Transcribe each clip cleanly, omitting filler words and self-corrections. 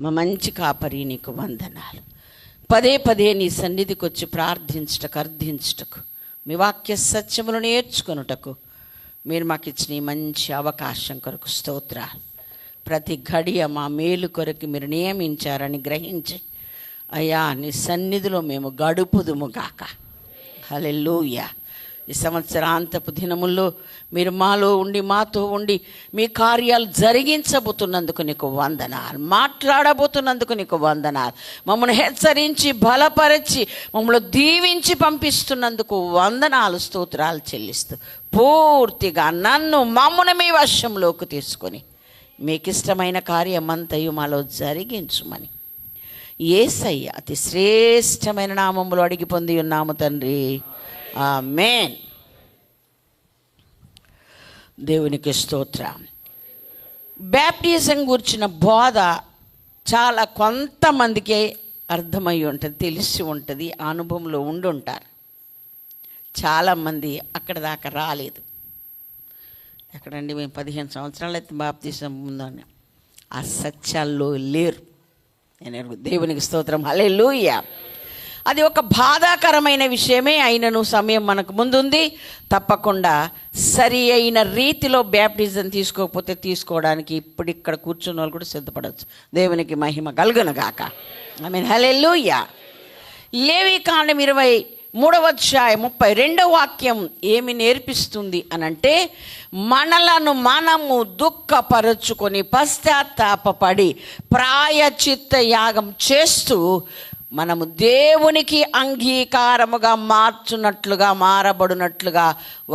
మా మంచి కాపరి నీకు వందనాలు. పదే పదే నీ సన్నిధికి వచ్చి ప్రార్థించుటకు, అర్థించుటకు, మీ వాక్య సత్యములు నేర్చుకొనుటకు మీరు మాకు ఇచ్చిన ఈ మంచి అవకాశం కొరకు స్తోత్రాలు. ప్రతి గడియ మా మేలు కొరకు మీరు నియమించారని గ్రహించి అయ్యా నీ సన్నిధిలో మేము గడుపుదుముగాక. హల్లెలూయా. ఈ సంవత్సరాంతపు దినముల్లో మీరు మాలో ఉండి, మాతో ఉండి మీ కార్యాలు జరిగించబోతున్నందుకు నీకు వందనాలు. మాట్లాడబోతున్నందుకు నీకు వందనాలు. మమ్మల్ని హెచ్చరించి, బలపరిచి, మమ్మల్ని దీవించి పంపిస్తున్నందుకు వందనాలు, స్తోత్రాలు చెల్లిస్తూ పూర్తిగా మమ్మల్ని మీ వశంలోకి తీసుకొని మీకు ఇష్టమైన కార్యమంతయు మాలో జరిగించుమని యేసయ్య అతి శ్రేష్టమైన నామములో అడిగి పొంది ఉన్నాము తండ్రి. ఆమేన్. దేవునికి స్తోత్రం. బ్యాప్టిజం గురించిన బోధ చాలా కొంతమందికే అర్థమై ఉంటుంది, తెలిసి ఉంటుంది, అనుభవంలో ఉండి ఉంటారు. చాలామంది అక్కడ దాకా రాలేదు. ఎక్కడండి, మేము 15 సంవత్సరాలు అయితే బాప్తిజం ఉందని ఆ సత్యాల్లో లేరు. నేను దేవునికి స్తోత్రం. హల్లెలూయా. అది ఒక బాధాకరమైన విషయమే అయినను సమయం మనకు ముందుంది. తప్పకుండా సరి అయిన రీతిలో బ్యాప్టిజం తీసుకోకపోతే తీసుకోవడానికి ఇప్పుడు ఇక్కడ కూర్చున్న వాళ్ళు కూడా సిద్ధపడవచ్చు. దేవునికి మహిమ కలుగునుగాక. ఆమేన్. హల్లెలూయా. లేవికాండం 23వ అధ్యాయం 32వ వాక్యం ఏమి నేర్పిస్తుంది అనంటే, మనలను మనము దుఃఖపరచుకొని పశ్చాత్తాపపడి ప్రాయచిత్త యాగం చేస్తూ మనము దేవునికి అంగీకారముగా మారబడినట్లుగా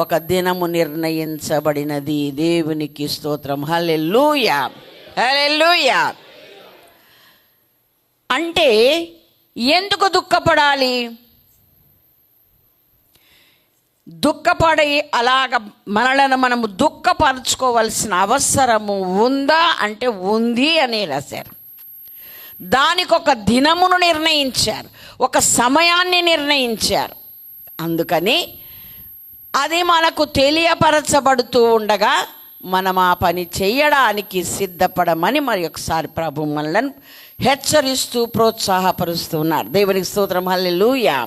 ఒక దినము నిర్ణయించబడినది. దేవునికి స్తోత్రం. హల్లెలూయా. హల్లెలూయా. అంటే ఎందుకు దుఃఖపడాలి? దుఃఖపడి అలాగ మనలను మనము దుఃఖపరచుకోవలసిన అవసరము ఉందా అంటే ఉంది అని రాశారు. దానికి ఒక దినమును నిర్ణయించారు, ఒక సమయాన్ని నిర్ణయించారు. అందుకని అది మనకు తెలియపరచబడుతూ ఉండగా మనం ఆ పని చేయడానికి సిద్ధపడమని మరి ఒకసారి ప్రభు మనలను హెచ్చరిస్తూ ప్రోత్సాహపరుస్తూ ఉన్నారు. దేవునికి స్తోత్రం. హల్లెలూయా.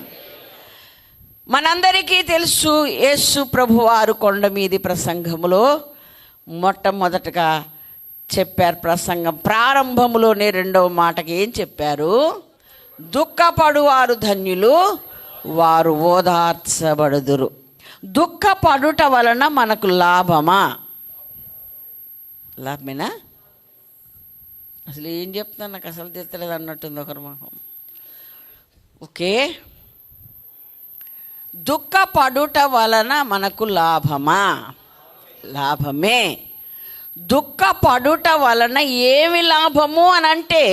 మనందరికీ తెలుసు, యేసు ప్రభువారు కొండ మీది ప్రసంగములో మొట్టమొదటగా చెప్పారు. ప్రసంగం ప్రారంభములోనే 2వ మాటకి ఏం చెప్పారు? దుఃఖపడువారు ధన్యులు, వారు ఓదార్చబడుదురు. దుఃఖపడుట వలన మనకు లాభమా? లాభమేనా? అసలు ఏం చెప్తాను, నాకు అసలు తెచ్చలేదు అన్నట్టుంది ఒకరు మొహం. ఓకే, దుఃఖపడుట వలన మనకు లాభమా? లాభమే. దుఃఖపడుట వలన ఏమి లాభము అని అంటే,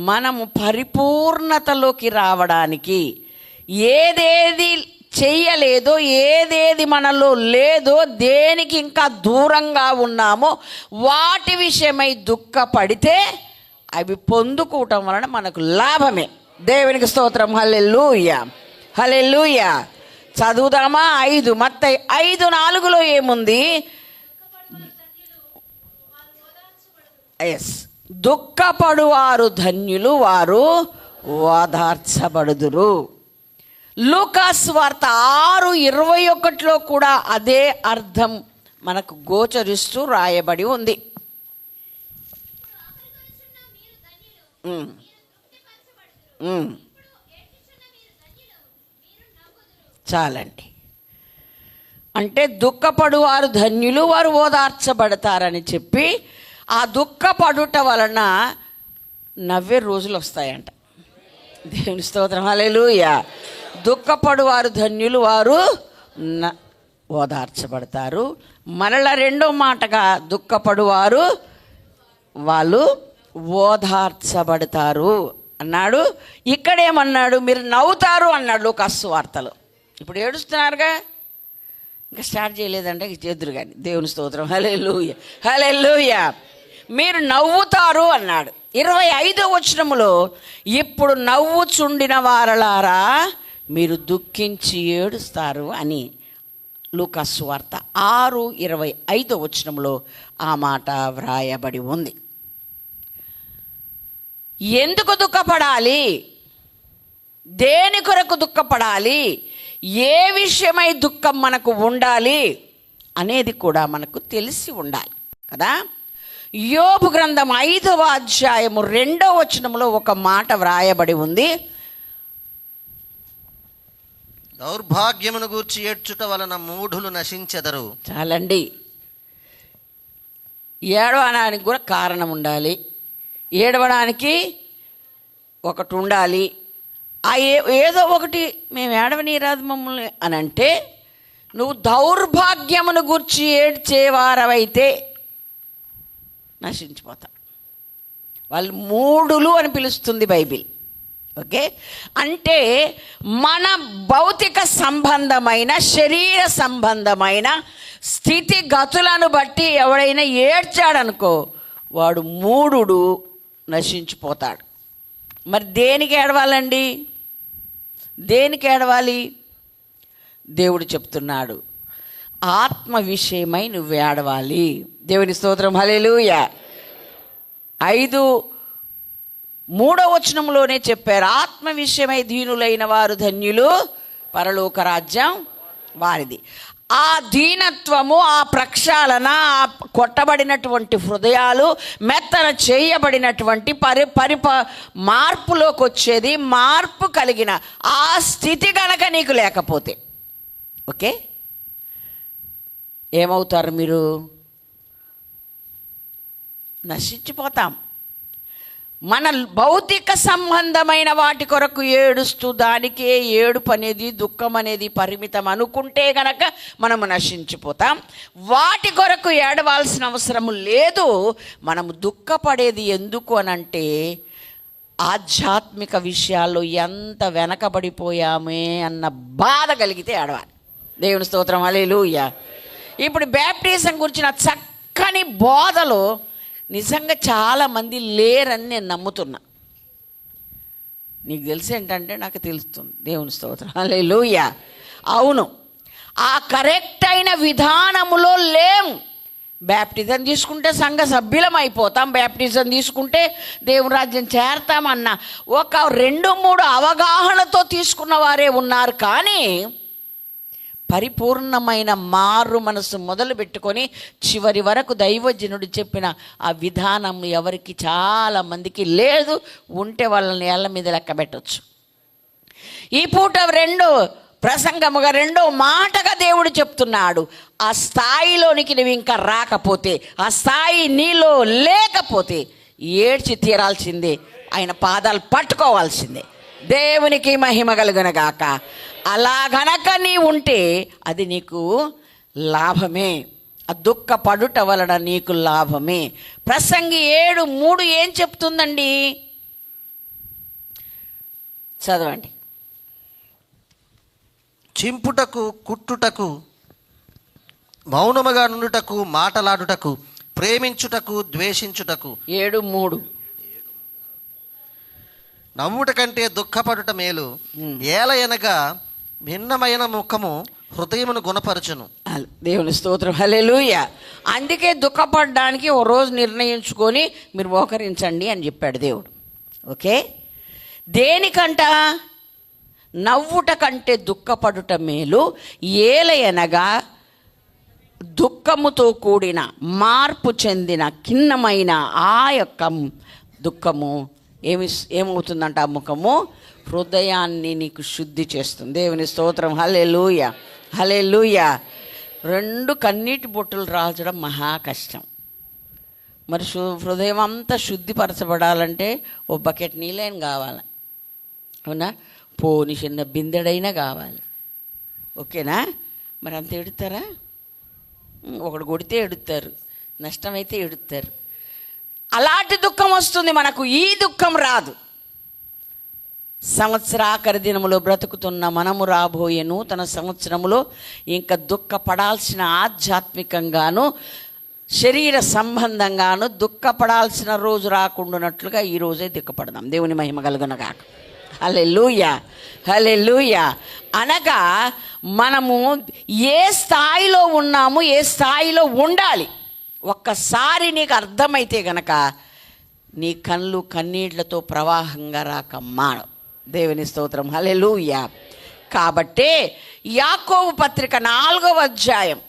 మనము పరిపూర్ణతలోకి రావడానికి ఏదేది చెయ్యలేదో, ఏదేది మనలో లేదో, దేనికి ఇంకా దూరంగా ఉన్నామో వాటి విషయమై దుఃఖపడితే అవి పొందుకోవటం వలన మనకు లాభమే. దేవునికి స్తోత్రం. హల్లెలూయా. హల్లెలూయా. చదువుదామా? మత్తయి 5:4 ఏముంది? దుఃఖపడువారు ధన్యులు, వారు ఓదార్చబడుదురు. లూకాసు వార్త 6:21 కూడా అదే అర్థం మనకు గోచరిస్తూ రాయబడి ఉంది. చాలండి. అంటే దుఃఖపడువారు ధన్యులు, వారు ఓదార్చబడతారని చెప్పి ఆ దుఃఖపడుట వలన నవ్వే రోజులు వస్తాయంట. దేవుని స్తోత్రం. హల్లెలూయా. దుఃఖపడువారు ధన్యులు, వారు ఓదార్చబడతారు. మరలా 2వ మాటగా దుఃఖపడువారు వాళ్ళు ఓదార్చబడతారు అన్నాడు. ఇక్కడేమన్నాడు? మీరు నవ్వుతారు అన్నాడు లూకాసు వార్తలో. ఇప్పుడు ఏడుస్తున్నారుగా, ఇంకా స్టార్ట్ చేయలేదంటే చేదురు కానీ. దేవుని స్తోత్రం. హల్లెలూయా. హల్లెలూయా. మీరు నవ్వుతారు అన్నాడు. 25వ వచనములో, ఇప్పుడు నవ్వుచుండిన వారలారా మీరు దుఃఖించి ఏడుస్తారు అని లూకాసు వార్త 6:25 వచనంలో ఆ మాట వ్రాయబడి ఉంది. ఎందుకు దుఃఖపడాలి, దేని కొరకు దుఃఖపడాలి, ఏ విషయమై దుఃఖం మనకు ఉండాలి అనేది కూడా మనకు తెలిసి ఉండాలి కదా. యోబు గ్రంథం 5వ అధ్యాయము 2వ వచనంలో ఒక మాట వ్రాయబడి ఉంది. దౌర్భాగ్యమును గూర్చి ఏడ్చుట వలన మూఢులు నశించెదరు. చాలండి, ఏడవడానికి కూడా కారణం ఉండాలి, ఏడవడానికి ఒకటి ఉండాలి. ఆ ఏదో ఒకటి మేము ఏడవనీరాదు మమ్మల్ని అని అంటే, నువ్వు దౌర్భాగ్యమును గూర్చి ఏడ్చేవారవైతే నశించిపోతావు. వాళ్ళు మూఢులు అని పిలుస్తుంది బైబిల్. ఓకే, అంటే మన భౌతిక సంబంధమైన శరీర సంబంధమైన స్థితిగతులను బట్టి ఎవడైనా ఏడ్చాడనుకో వాడు మూఢుడు, నశించిపోతాడు. మరి దేనికి ఏడవాలండి, దేనికి ఏడవాలి? దేవుడు చెప్తున్నాడు, ఆత్మ విషయమై నువ్వు ఏడవాలి. దేవుని స్తోత్రం, హల్లెలూయా. 5:3 వచనంలోనే చెప్పారు, ఆత్మ విషయమై దీనులైన వారు ధన్యులు, పరలోక రాజ్యం వారిది. ఆ దీనత్వము, ఆ ప్రక్షాళన, ఆ కొట్టబడినటువంటి హృదయాలు, మెత్తన చేయబడినటువంటి మార్పులోకి వచ్చేది, మార్పు కలిగిన ఆ స్థితి గనక నీకు లేకపోతే ఓకే ఏమవుతారు మీరు? నశించిపోతాం. మన భౌతిక సంబంధమైన వాటి కొరకు ఏడుస్తూ దానికే ఏడుపు అనేది, దుఃఖం అనేది పరిమితం అనుకుంటే గనక మనము నశించిపోతాం. వాటి కొరకు ఏడవాల్సిన అవసరం లేదు. మనము దుఃఖపడేది ఎందుకు అనంటే, ఆధ్యాత్మిక విషయాల్లో ఎంత వెనకబడిపోయామే అన్న బాధ కలిగితే ఏడవాలి. దేవుని స్తోత్రం, హల్లెలూయా. ఇప్పుడు బ్యాప్టిజం గురించిన చక్కని బోధలు నిజంగా చాలామంది లేరని నేను నమ్ముతున్నా. నీకు తెలిసి ఏంటంటే నాకు తెలుస్తుంది. దేవుని స్తోత్రం, హల్లెలూయా. అవును, ఆ కరెక్ట్ అయిన విధానములో లేము. బ్యాప్టిజం తీసుకుంటే సంఘ సభ్యులం అయిపోతాం, బ్యాప్టిజం తీసుకుంటే దేవుని రాజ్యం చేరతామన్న ఒక 2-3 అవగాహనతో తీసుకున్న వారే ఉన్నారు. కానీ పరిపూర్ణమైన మారు మనసు మొదలు పెట్టుకొని చివరి వరకు దైవజనుడు చెప్పిన ఆ విధానం ఎవరికి, చాలామందికి లేదు. ఉంటే వాళ్ళని ఏళ్ళ మీద లెక్క పెట్టవచ్చు. ఈ పూట 2 ప్రసంగముగా 2వ మాటగా దేవుడు చెప్తున్నాడు, ఆ స్థాయిలోనికి నువ్వు ఇంకా రాకపోతే, ఆ స్థాయి నీలో లేకపోతే ఏడ్చి తీరాల్సిందే, ఆయన పాదాలు పట్టుకోవాల్సిందే. దేవునికి మహిమ కలుగునగాక. అలా గనక నీ ఉంటే అది నీకు లాభమే, ఆ దుఃఖపడుట వలన నీకు లాభమే. ప్రసంగి 7:3 ఏం చెప్తుందండి? చదవండి. చింపుటకు, కుట్టుటకు, మౌనముగా నుండుటకు, మాటలాడుటకు, ప్రేమించుటకు, ద్వేషించుటకు. 7:3 నవ్వుట కంటే దుఃఖపడుట మేలు. ఏలయనగా భిన్నమైన ముఖము హృదయమును గుణపరచును. దేవుని స్తోత్రం, హల్లెలూయా. అందుకే దుఃఖపడడానికి ఓ రోజు నిర్ణయించుకొని మీరు మోకరించండి అని చెప్పాడు దేవుడు. ఓకే, దేనికంట? నవ్వుట కంటే దుఃఖపడుట మేలు. ఏలయనగా దుఃఖముతో కూడిన, మార్పు చెందిన, ఖిన్నమైన ఆ యొక్క దుఃఖము ఏమవుతుందంట? ఆ ముఖము హృదయాన్ని నీకు శుద్ధి చేస్తుంది. దేవుని స్తోత్రం, హల్లెలూయా, హల్లెలూయా. 2 కన్నీటి బొట్టులు రాల్చడం మహా కష్టం. మరి హృదయం అంతా శుద్ధిపరచబడాలంటే ఓ బకెట్ నీళ్ళైనా కావాలి, అవునా? పోని చిన్న బిందెడైనా కావాలి. ఓకేనా? మరి అంత ఎడుతారా? ఒకడు కొడితే ఎడుతారు, నష్టమైతే ఎడుతారు. అలాంటి దుఃఖం వస్తుంది మనకు, ఈ దుఃఖం రాదు. సంవత్సరాఖరి దినములో బ్రతుకుతున్న మనము రాబోయే నూతన సంవత్సరములో ఇంకా దుఃఖపడాల్సిన, ఆధ్యాత్మికంగాను శరీర సంబంధంగాను దుఃఖపడాల్సిన రోజు రాకుండానట్లుగా ఈరోజే దుఃఖపడదాం. దేవుని మహిమ కలుగునగాక. హల్లెలూయా, హల్లెలూయా. అనగా మనము ఏ స్థాయిలో ఉన్నాము, ఏ స్థాయిలో ఉండాలి ఒక్కసారి నీకు అర్థమైతే గనక నీ కళ్ళు కన్నీళ్లతో ప్రవాహంగా రాక మాను. దేవుని స్తోత్రం. హల్లెలూయా. కాబట్టే యాకోబు పత్రిక 4వ అధ్యాయం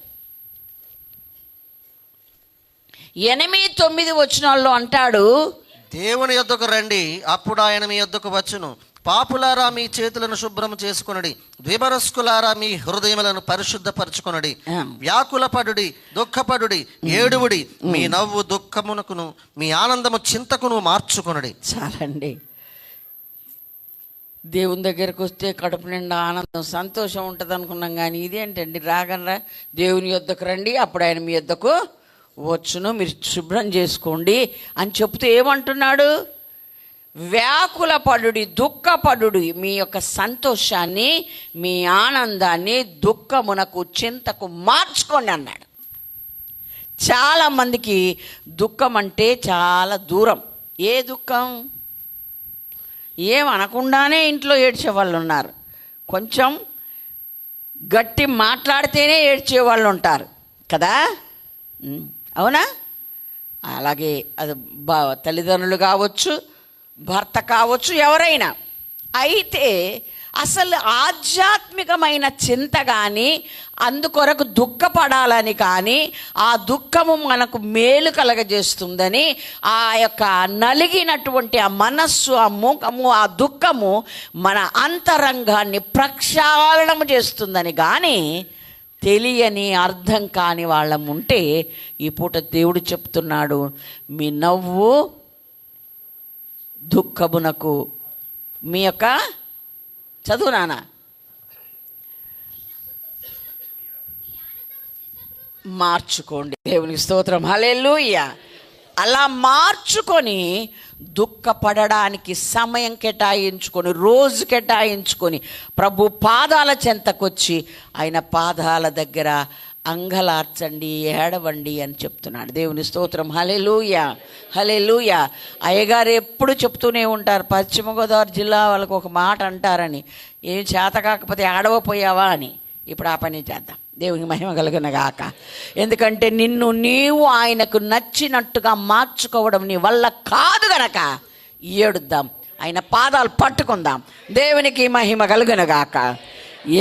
8-9 వచనాల్లో అంటాడు, దేవుని యొద్దకు రండి, అప్పుడు ఆయన మీ యొద్దకు వచ్చును. పాపులారా మీ చేతులను శుభ్రం చేసుకొనుడి, ద్విమనస్కులారా మీ హృదయములను పరిశుద్ధపరచుకొనుడి. వ్యాకులపడుడి, దుఃఖపడుడి, ఏడువుడి. మీ నవ్వు దుఃఖమునకును మీ ఆనందము చింతకును మార్చుకొనుడి. చాలండి. దేవుని దగ్గరకు వస్తే కడుపు నిండా ఆనందం సంతోషం ఉంటుంది అనుకున్నాం, కానీ ఇదేంటండి రాగలరా? దేవుని యొద్దకు రండి, అప్పుడు ఆయన మీ యొద్దకు వచ్చును, మీరు శుభ్రం చేసుకోండి అని చెప్తూ ఏమంటున్నాడు? వ్యాకులపడుడి, దుఃఖపడుడి, మీ యొక్క సంతోషాన్ని మీ ఆనందాన్ని దుఃఖమునకు చింతకు మార్చుకోండి అన్నాడు. చాలామందికి దుఃఖం అంటే చాలా దూరం. ఏ దుఃఖం? ఏమనకుండానే ఇంట్లో ఏడ్చే వాళ్ళు ఉన్నారు, కొంచెం గట్టి మాట్లాడితేనే ఏడ్చే వాళ్ళు ఉంటారు కదా, అవునా? అలాగే అది తల్లిదండ్రులు కావచ్చు, భర్త కావచ్చు, ఎవరైనా. అయితే అసలు ఆధ్యాత్మికమైన చింత కానీ, అందుకొరకు దుఃఖపడాలని కానీ, ఆ దుఃఖము మనకు మేలు కలగజేస్తుందని, ఆ యొక్క నలిగినటువంటి ఆ మనస్సు, ఆ ముఖము, ఆ దుఃఖము మన అంతరంగాన్ని ప్రక్షాళన చేస్తుందని కానీ తెలియని అర్థం కాని వాళ్ళం ఉంటే ఈ పూట దేవుడు చెప్తున్నాడు, మీ నవ్వు దుఃఖమునకు మీ యొక్క చదువు నాన్న మార్చుకోండి. దేవునికి స్తోత్రం. హల్లెలూయా. అలా మార్చుకొని దుఃఖపడడానికి సమయం కేటాయించుకొని, రోజు కేటాయించుకొని ప్రభు పాదాల చెంతకొచ్చి ఆయన పాదాల దగ్గర అంగలార్చండి, ఏడవండి అని చెప్తున్నాడు. దేవుని స్తోత్రం. హల్లెలూయా, హల్లెలూయా. అయ్యగారు ఎప్పుడు చెప్తూనే ఉంటారు, పశ్చిమ గోదావరి జిల్లా వాళ్ళకు ఒక మాట అంటారని, ఏం చేత కాకపోతే ఆడవపోయావా అని. ఇప్పుడు ఆ పని చేద్దాం. దేవునికి మహిమ కలుగును గాక. ఎందుకంటే నిన్ను నీవు ఆయనకు నచ్చినట్టుగా మార్చుకోవడం నీ వల్ల కాదు గనక ఏడుద్దాం, ఆయన పాదాలు పట్టుకుందాం. దేవునికి మహిమ కలుగును గాక.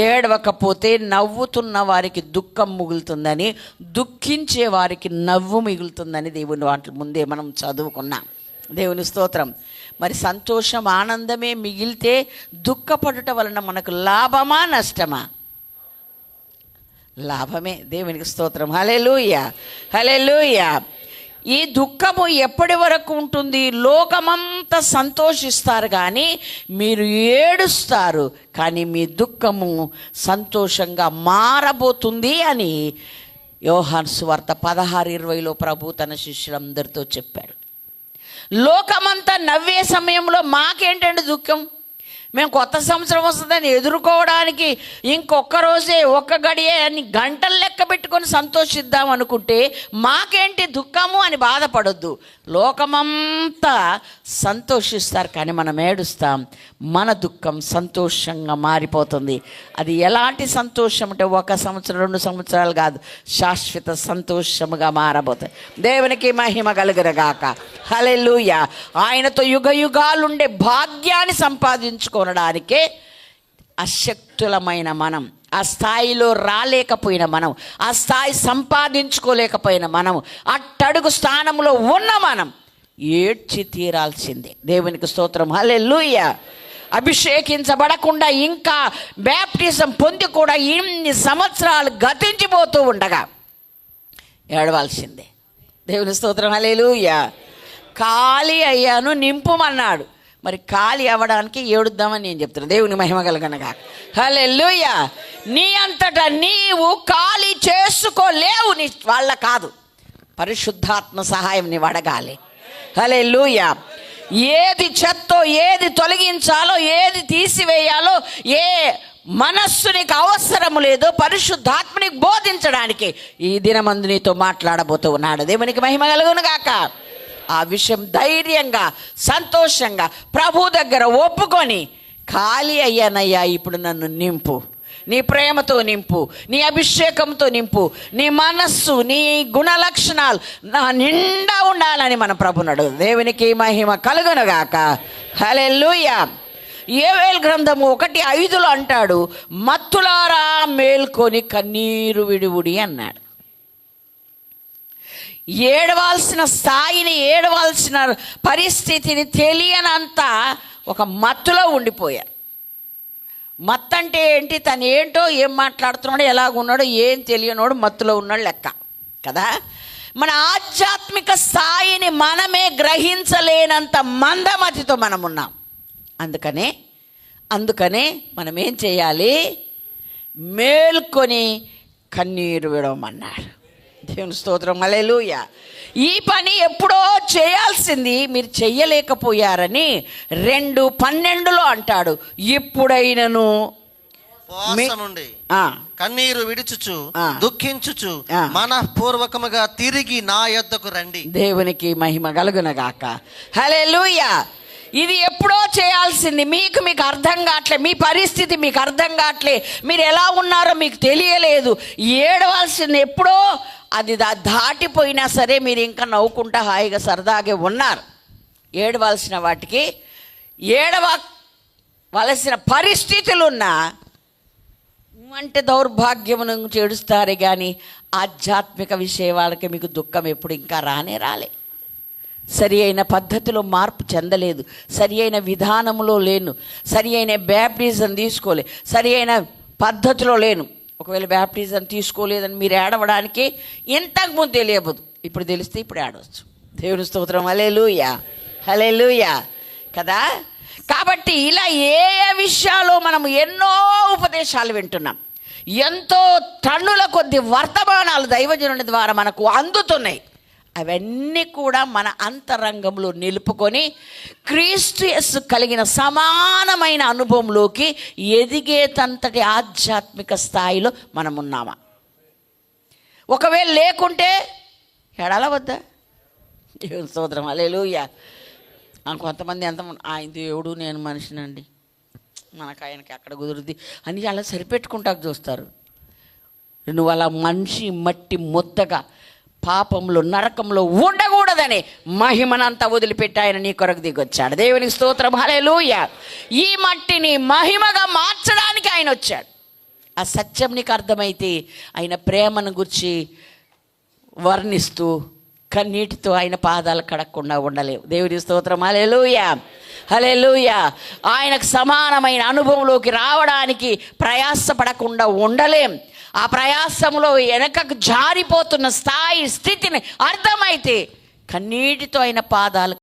ఏడవకపోతే నవ్వుతున్న వారికి దుఃఖం మిగులుతుందని, దుఃఖించే వారికి నవ్వు మిగులుతుందని దేవుని వాటి ముందే మనం చదువుకున్నాం. దేవుని స్తోత్రం. మరి సంతోషం ఆనందమే మిగిలితే దుఃఖపడుట వలన మనకు లాభమా నష్టమా? లాభమే. దేవునికి స్తోత్రం. హల్లెలూయా, హల్లెలూయా. ఈ దుఃఖము ఎప్పటి వరకు ఉంటుంది? లోకమంతా సంతోషిస్తారు కానీ మీరు ఏడుస్తారు, కానీ మీ దుఃఖము సంతోషంగా మారబోతుంది అని యోహాను సువార్త 16:20లో ప్రభు తన శిష్యులందరితో చెప్పాడు. లోకమంతా నవ్వే సమయంలో మాకేంటండి దుఃఖం? మేము కొత్త సంవత్సరం వస్తుందని ఎదుర్కోవడానికి ఇంకొక రోజే, ఒక్క గడియే అని గంటలు లెక్క పెట్టుకొని సంతోషిద్దాం అనుకుంటే మాకేంటి దుఃఖము అని బాధపడొద్దు. లోకమంతా సంతోషిస్తారు కానీ మనం ఏడుస్తాం. మన దుఃఖం సంతోషంగా మారిపోతుంది. అది ఎలాంటి సంతోషం అంటే 1 సంవత్సరం 2 సంవత్సరాలు కాదు, శాశ్వత సంతోషముగా మారబోతుంది. దేవునికి మహిమ కలుగునుగాక. హల్లెలూయా. ఆయనతో యుగ యుగాలుండే భాగ్యాన్ని సంపాదించుకోవడానికే అశక్తులమైన మనం, ఆ స్థాయిలో రాలేకపోయిన మనం, ఆ స్థాయి సంపాదించుకోలేకపోయిన మనం, అట్టడుగు స్థానంలో ఉన్న మనం ఏడ్చి తీరాల్సిందే. దేవునికి స్తోత్రం. హల్లెలూయా. అభిషేకించబడకుండా ఇంకా బ్యాప్టిజం పొంది కూడా ఇన్ని సంవత్సరాలు గతించిపోతూ ఉండగా ఏడవాల్సిందే. దేవుని స్తోత్రం. హల్లెలూయా. ఖాళీ అయ్యాను నింపుమన్నాడు. మరి ఖాళీ అవ్వడానికి ఏడుద్దామని నేను చెప్తున్నాను. దేవుని మహిమ కలుగునుగాక. హల్లెలూయా. నీ అంతటా నీవు ఖాళీ చేసుకోలేవు, నీ వాళ్ళ కాదు. పరిశుద్ధాత్మ సహాయం నీవు అడగాలి. హల్లెలూయా. ఏది చెత్తో, ఏది తొలగించాలో, ఏది తీసివేయాలో, ఏ మనస్సు నీకు అవసరము లేదో పరిశుద్ధాత్మని బోధించడానికి ఈ దినమందు నీతో మాట్లాడబోతూ ఉన్నాడు. దేవునికి మహిమ కలుగునుగాక. ఆ విషయం ధైర్యంగా, సంతోషంగా ప్రభు దగ్గర ఒప్పుకొని, ఖాళీ అయ్యానయ్యా, ఇప్పుడు నన్ను నింపు, నీ ప్రేమతో నింపు, నీ అభిషేకంతో నింపు, నీ మనస్సు, నీ గుణలక్షణాలు నా నిండా ఉండాలని మన ప్రభునడు. దేవునికి మహిమ కలుగునుగాక. హల్లెలూయా. యోవేలు గ్రంథము 1:5 అంటాడు, మత్తులారా మేల్కొని కన్నీరు విడువుడి అన్నాడు. ఏడవాల్సిన స్థాయిని, ఏడవాల్సిన పరిస్థితిని తెలియనంత ఒక మత్తులో ఉండిపోయారు. మత్తు అంటే ఏంటి? తను ఏంటో, ఏం మాట్లాడుతున్నాడో, ఎలాగున్నాడో ఏం తెలియనోడు మత్తులో ఉన్నాడు లెక్క కదా. మన ఆధ్యాత్మిక స్థాయిని మనమే గ్రహించలేనంత మందమతితో మనం ఉన్నాం. అందుకనే మనం ఏం చేయాలి? మేల్కొని కన్నీరు విడవమన్నాడు. దేవుని స్తోత్రం. హల్లెలూయా. ఈ పని ఎప్పుడో చేయాల్సింది మీరు చెయ్యలేకపోయారని 2:12 అంటాడు, ఇప్పుడైనను ఉపవాసముండి కన్నీరు విడుచుచు దుఃఖించుచు మనఃపూర్వకముగా తిరిగి నా యొద్దకు రండి. దేవునికి మహిమ కలుగునుగాక. హల్లెలూయా. ఇది ఎప్పుడో చేయాల్సింది. మీకు అర్థం కావట్లే, మీ పరిస్థితి మీకు అర్థం కావట్లే, మీరు ఎలా ఉన్నారో మీకు తెలియలేదు. ఏడవలసింది ఎప్పుడో, అది దాటిపోయినా సరే మీరు ఇంకా నవ్వుకుంటా హాయిగా సరదాగా ఉన్నారు. ఏడవలసిన వాటికి ఏడవలసిన పరిస్థితులున్నా అంటే దౌర్భాగ్యమును చేడుస్తారు కానీ ఆధ్యాత్మిక విషయాలకి మీకు దుఃఖం ఎప్పుడు ఇంకా రాలే. సరి అయిన పద్ధతిలో మార్పు చెందలేదు, సరి అయిన విధానంలో లేను, సరి అయిన బ్యాప్టిజం తీసుకోలే, సరి అయిన పద్ధతిలో లేను. ఒకవేళ బ్యాప్టిజం తీసుకోలేదని మీరు ఏడవడానికి ఇంతకుముందు తెలియబోదు, ఇప్పుడు తెలిస్తే ఇప్పుడు ఏడవచ్చు. దేవుని స్తోత్రం. హల్లెలూయా. హల్లెలూయా కదా. కాబట్టి ఇలా ఏ విషయాల్లో మనం ఎన్నో ఉపదేశాలు వింటున్నాం, ఎంతో టన్నుల కొద్ది వర్తమానాలు దైవజనుని ద్వారా మనకు అందుతున్నాయి. అవన్నీ కూడా మన అంతరంగంలో నిలుపుకొని క్రీస్తు యేసు కలిగిన సమానమైన అనుభవంలోకి ఎదిగేటంతటి ఆధ్యాత్మిక స్థాయిలో మనం ఉన్నామా? ఒకవేళ లేకుంటే ఎడాల వద్దా? దేవుని స్తోత్రం. హల్లెలూయా. కొంతమంది ఆయన దేవుడు నేను మనిషినండి, మనకు ఆయనకి అక్కడ కుదురుద్ది అని అలా సరిపెట్టుకుంటాకు చూస్తారు. నువ్వు అలా మనిషి మట్టి ముద్దగా పాపంలో నరకంలో ఉండకూడదని మహిమనంతా వదిలిపెట్టి ఆయన నీ కొరకు దిగొచ్చాడు. దేవునికి స్తోత్రం. హల్లెలూయా. ఈ మట్టిని మహిమగా మార్చడానికి ఆయన వచ్చాడు. ఆ సత్యం నీకు అర్థమైతే ఆయన ప్రేమను గురించి వర్ణిస్తూ కన్నీటితో ఆయన పాదాలు కడగకుండా ఉండలేవు. దేవుని స్తోత్రం. హల్లెలూయా. హల్లెలూయా. ఆయనకు సమానమైన అనుభవంలోకి రావడానికి ప్రయాసపడకుండా ఉండలేం. ఆ ప్రయాసంలో వెనకకు జారిపోతున్న స్థితిని అర్థమైతే కన్నీటితో ఆయన పాదాలు